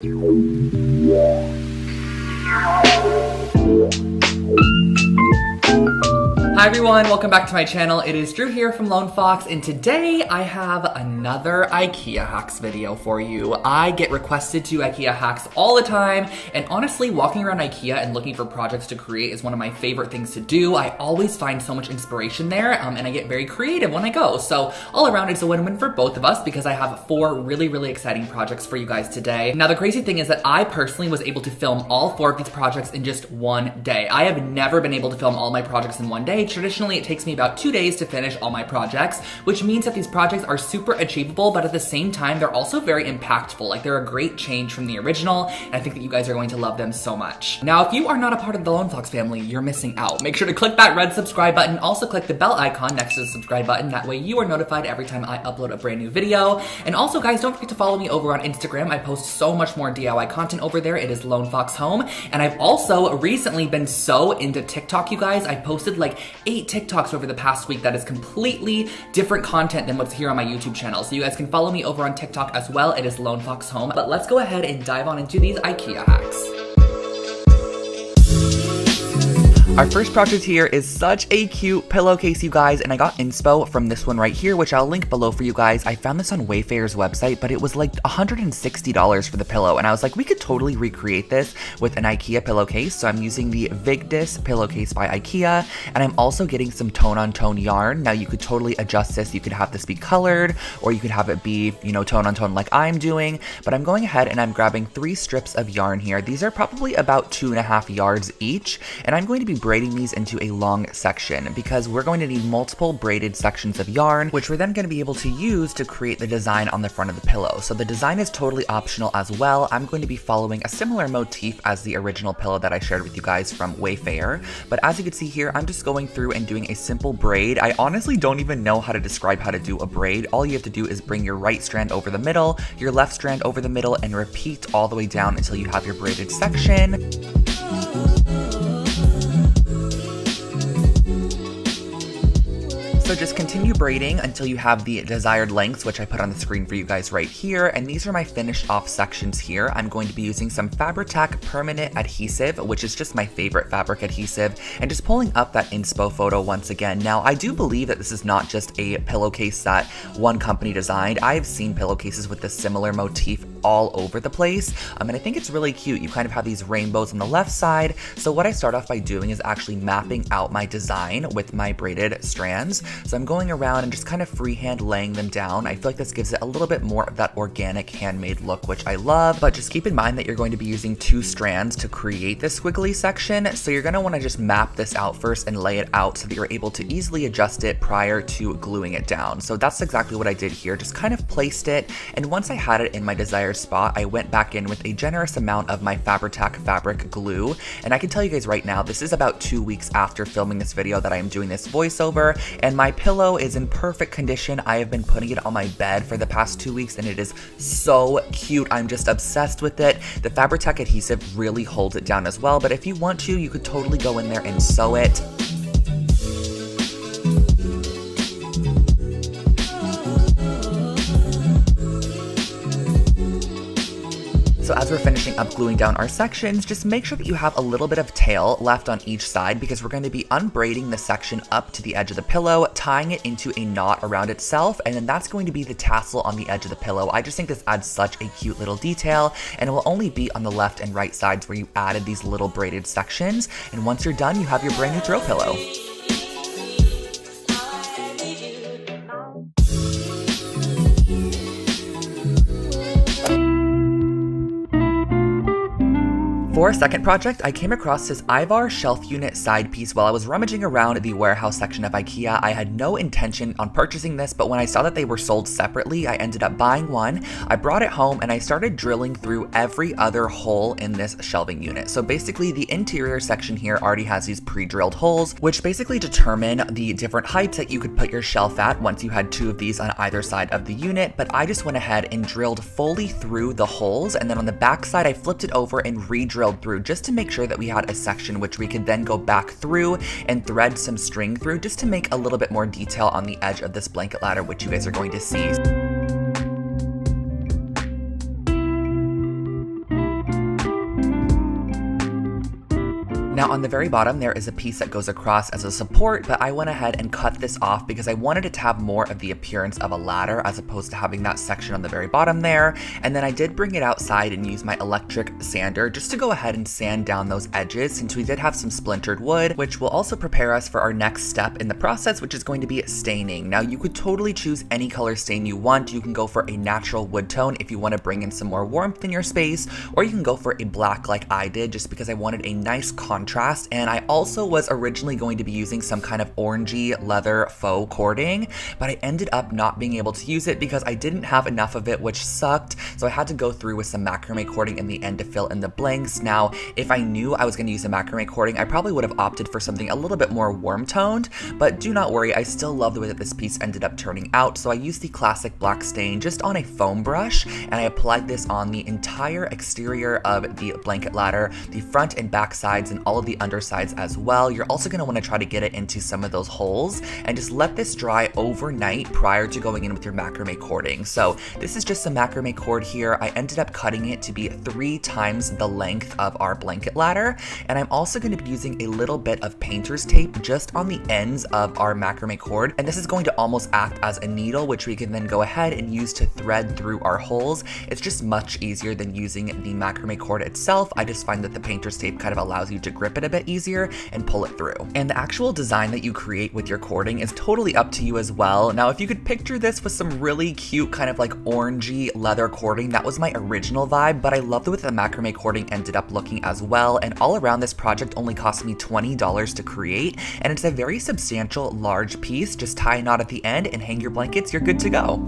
Hi everyone, welcome back to my channel. It is Drew here from Lone Fox, and today I have another IKEA hacks video for you. I get requested to IKEA hacks all the time, and honestly, walking around IKEA and looking for projects to create is one of my favorite things to do. I always find so much inspiration there, and I get very creative when I go. So all around, it's a win-win for both of us because I have 4 really exciting projects for you guys today. Now, the crazy thing is that I personally was able to film all 4 of these projects in just one day. I have never been able to film all my projects in one day. Traditionally, it takes me about 2 days to finish all my projects, which means that these projects are super achievable, but at the same time, they're also very impactful. Like, they're a great change from the original, and I think that you guys are going to love them so much. Now, if you are not a part of the Lone Fox family, you're missing out. Make sure to click that red subscribe button. Also, click the bell icon next to the subscribe button. That way, you are notified every time I upload a brand new video. And also, guys, don't forget to follow me over on Instagram. I post so much more DIY content over there. It is Lone Fox Home. And I've also recently been so into TikTok, you guys. I posted like 8 TikToks over the past week that is completely different content than what's here on my YouTube channel. So you guys can follow me over on TikTok as well. It is Lone Fox Home. But let's go ahead and dive on into these IKEA hacks. Our first project here is such a cute pillowcase, you guys, and I got inspo from this one right here, which I'll link below for you guys. I found this on Wayfair's website, but it was like $160 for the pillow, and I was like, we could totally recreate this with an IKEA pillowcase. So I'm using the Vigdis pillowcase by IKEA, and I'm also getting some tone-on-tone yarn. Now, you could totally adjust this. You could have this be colored, or you could have it be, you know, tone-on-tone like I'm doing, but I'm going ahead and I'm grabbing 3 strips of yarn here. These are probably about 2.5 yards each, and I'm going to be braiding these into a long section because we're going to need multiple braided sections of yarn, which we're then going to be able to use to create the design on the front of the pillow. So the design is totally optional as well. I'm going to be following a similar motif as the original pillow that I shared with you guys from Wayfair. But as you can see here, I'm just going through and doing a simple braid. I honestly don't even know how to describe how to do a braid. All you have to do is bring your right strand over the middle, your left strand over the middle, and repeat all the way down until you have your braided section. So just continue braiding until you have the desired lengths, which I put on the screen for you guys right here. And these are my finished off sections here. I'm going to be using some Fabri-Tac permanent adhesive, which is just my favorite fabric adhesive, and just pulling up that inspo photo once again. Now, I do believe that this is not just a pillowcase that one company designed. I have seen pillowcases with this similar motif all over the place, and I think it's really cute. You kind of have these rainbows on the left side. So what I start off by doing is actually mapping out my design with my braided strands. So I'm going around and just kind of freehand laying them down. I feel like this gives it a little bit more of that organic handmade look, which I love. But just keep in mind that you're going to be using 2 strands to create this squiggly section. So you're going to want to just map this out first and lay it out so that you're able to easily adjust it prior to gluing it down. So that's exactly what I did here. Just kind of placed it. And once I had it in my desired spot, I went back in with a generous amount of my Fabri-Tac fabric glue. And I can tell you guys right now, this is about 2 weeks after filming this video that I am doing this voiceover, and my pillow is in perfect condition. I have been putting it on my bed for the past 2 weeks, and it is so cute. I'm just obsessed with it. The Fabri-Tac adhesive really holds it down as well, but if you want to, you could totally go in there and sew it. So as we're finishing up gluing down our sections, just make sure that you have a little bit of tail left on each side because we're going to be unbraiding the section up to the edge of the pillow, tying it into a knot around itself, and then that's going to be the tassel on the edge of the pillow. I just think this adds such a cute little detail, and it will only be on the left and right sides where you added these little braided sections. And once you're done, you have your brand new throw pillow. For our second project, I came across this Ivar shelf unit side piece while I was rummaging around the warehouse section of IKEA. I had no intention on purchasing this, but when I saw that they were sold separately, I ended up buying one. I brought it home and I started drilling through every other hole in this shelving unit. So basically the interior section here already has these pre-drilled holes, which basically determine the different heights that you could put your shelf at once you had 2 of these on either side of the unit. But I just went ahead and drilled fully through the holes, and then on the back side, I flipped it over and re-drilled through just to make sure that we had a section which we could then go back through and thread some string through just to make a little bit more detail on the edge of this blanket ladder, which you guys are going to see. Now on the very bottom there is a piece that goes across as a support, but I went ahead and cut this off because I wanted it to have more of the appearance of a ladder as opposed to having that section on the very bottom there. And then I did bring it outside and use my electric sander just to go ahead and sand down those edges, since we did have some splintered wood, which will also prepare us for our next step in the process, which is going to be staining. Now you could totally choose any color stain you want. You can go for a natural wood tone if you want to bring in some more warmth in your space, or you can go for a black like I did just because I wanted a nice contrast. And I also was originally going to be using some kind of orangey leather faux cording, but I ended up not being able to use it because I didn't have enough of it, which sucked. So I had to go through with some macrame cording in the end to fill in the blanks. Now, if I knew I was going to use a macrame cording, I probably would have opted for something a little bit more warm toned, but do not worry, I still love the way that this piece ended up turning out. So I used the classic black stain just on a foam brush, and I applied this on the entire exterior of the blanket ladder, the front and back sides, and all of the undersides as well. You're also going to want to try to get it into some of those holes and just let this dry overnight prior to going in with your macrame cording. So this is just some macrame cord here. I ended up cutting it to be 3 times the length of our blanket ladder, and I'm also going to be using a little bit of painter's tape just on the ends of our macrame cord, and this is going to almost act as a needle, which we can then go ahead and use to thread through our holes. It's just much easier than using the macrame cord itself. I just find that the painter's tape kind of allows you to grip it a bit easier and pull it through. And the actual design that you create with your cording is totally up to you as well. Now, if you could picture this with some really cute kind of like orangey leather cording, that was my original vibe, but I love the way the macrame cording ended up looking as well. And all around, this project only cost me $20 to create, and it's a very substantial large piece. Just tie a knot at the end and hang your blankets, you're good to go.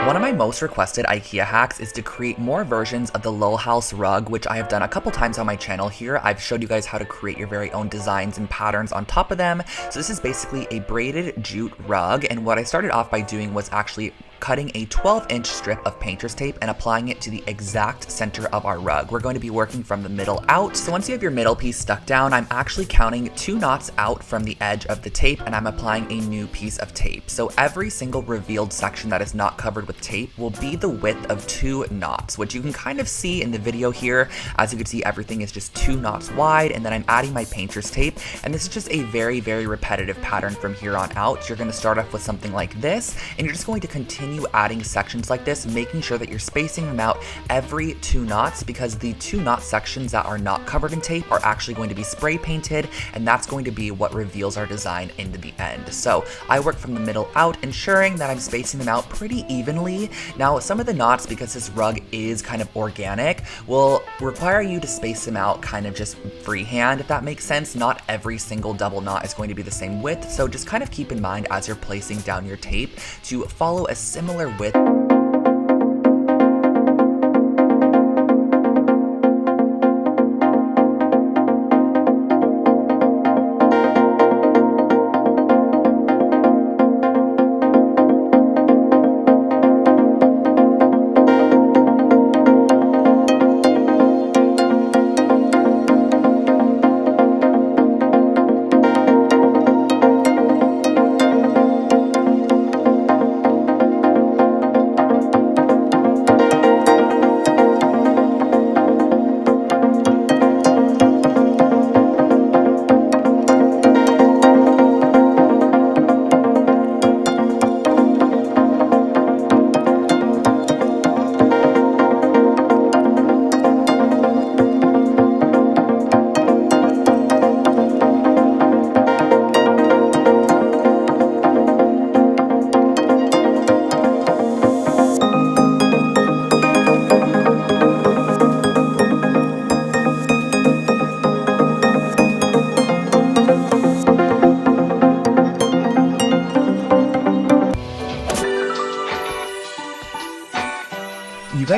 One of my most requested IKEA hacks is to create more versions of the Lowell House rug, which I have done a couple times on my channel here. I've showed you guys how to create your very own designs and patterns on top of them. So this is basically a braided jute rug, and what I started off by doing was actually cutting a 12-inch strip of painter's tape and applying it to the exact center of our rug. We're going to be working from the middle out. So once you have your middle piece stuck down, I'm actually counting 2 knots out from the edge of the tape, and I'm applying a new piece of tape. So every single revealed section that is not covered with tape will be the width of 2 knots, which you can kind of see in the video here. As you can see, everything is just 2 knots wide, and then I'm adding my painter's tape, and this is just a very, very repetitive pattern from here on out. You're going to start off with something like this, and you're just going to continue adding sections like this, making sure that you're spacing them out every 2 knots, because the 2 knot sections that are not covered in tape are actually going to be spray painted, and that's going to be what reveals our design into the end. So I work from the middle out, ensuring that I'm spacing them out pretty evenly. Now, some of the knots, because this rug is kind of organic, will require you to space them out kind of just freehand, if that makes sense. Not every single double knot is going to be the same width, so just kind of keep in mind as you're placing down your tape to follow a similar width.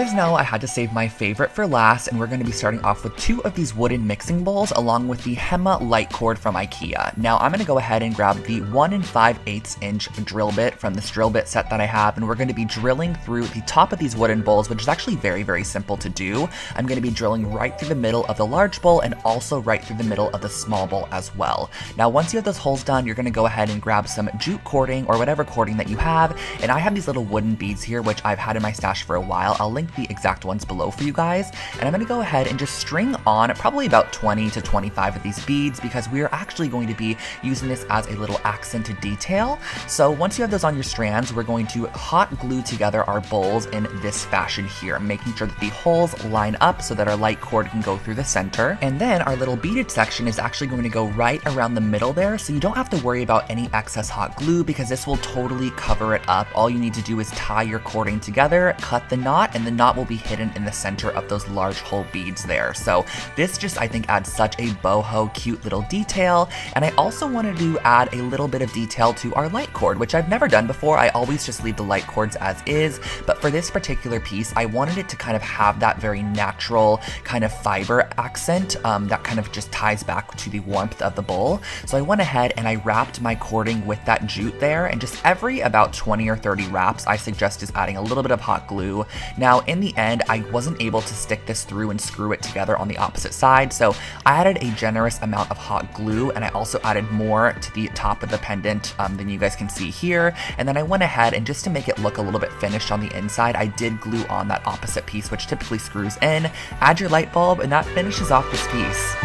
guys know, I had to save my favorite for last, and we're going to be starting off with 2 of these wooden mixing bowls along with the Hema light cord from IKEA. Now I'm going to go ahead and grab the 1 5/8 inch drill bit from this drill bit set that I have, and we're going to be drilling through the top of these wooden bowls, which is actually very, very simple to do. I'm going to be drilling right through the middle of the large bowl and also right through the middle of the small bowl as well. Now once you have those holes done, you're going to go ahead and grab some jute cording or whatever cording that you have, and I have these little wooden beads here which I've had in my stash for a while. I'll link the exact ones below for you guys, and I'm going to go ahead and just string on probably about 20 to 25 of these beads because we're actually going to be using this as a little accented detail. So once you have those on your strands, we're going to hot glue together our bowls in this fashion here, making sure that the holes line up so that our light cord can go through the center. And then our little beaded section is actually going to go right around the middle there, so you don't have to worry about any excess hot glue because this will totally cover it up. All you need to do is tie your cording together, cut the knot, and the knot will be hidden in the center of those large hole beads there. So this just, I think, adds such a boho cute little detail. And I also wanted to add a little bit of detail to our light cord, which I've never done before. I always just leave the light cords as is, but for this particular piece, I wanted it to kind of have that very natural kind of fiber accent that kind of just ties back to the warmth of the bowl. So I went ahead and I wrapped my cording with that jute there, and just every about 20 or 30 wraps, I suggest is adding a little bit of hot glue. Now in the end, I wasn't able to stick this through and screw it together on the opposite side, so I added a generous amount of hot glue, and I also added more to the top of the pendant than you guys can see here. And then I went ahead and just to make it look a little bit finished on the inside, I did glue on that opposite piece, which typically screws in. Add your light bulb, and that finishes off this piece.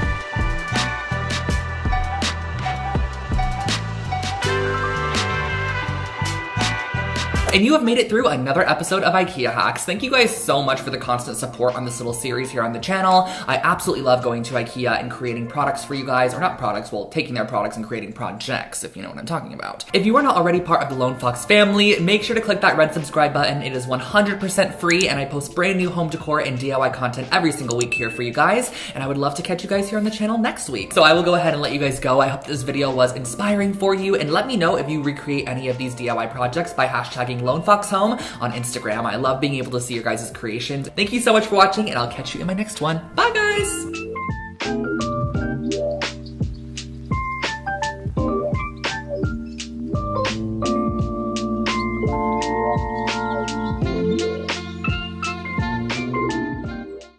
And you have made it through another episode of IKEA Hacks. Thank you guys so much for the constant support on this little series here on the channel. I absolutely love going to IKEA and creating products for you guys, or not products, well, taking their products and creating projects, if you know what I'm talking about. If you are not already part of the Lone Fox family, make sure to click that red subscribe button. It is 100% free, and I post brand new home decor and DIY content every single week here for you guys, and I would love to catch you guys here on the channel next week. So I will go ahead and let you guys go. I hope this video was inspiring for you, and let me know if you recreate any of these DIY projects by hashtagging Lone Fox Home on Instagram. I love being able to see your guys' creations. Thank you so much for watching, and I'll catch you in my next one. Bye, guys!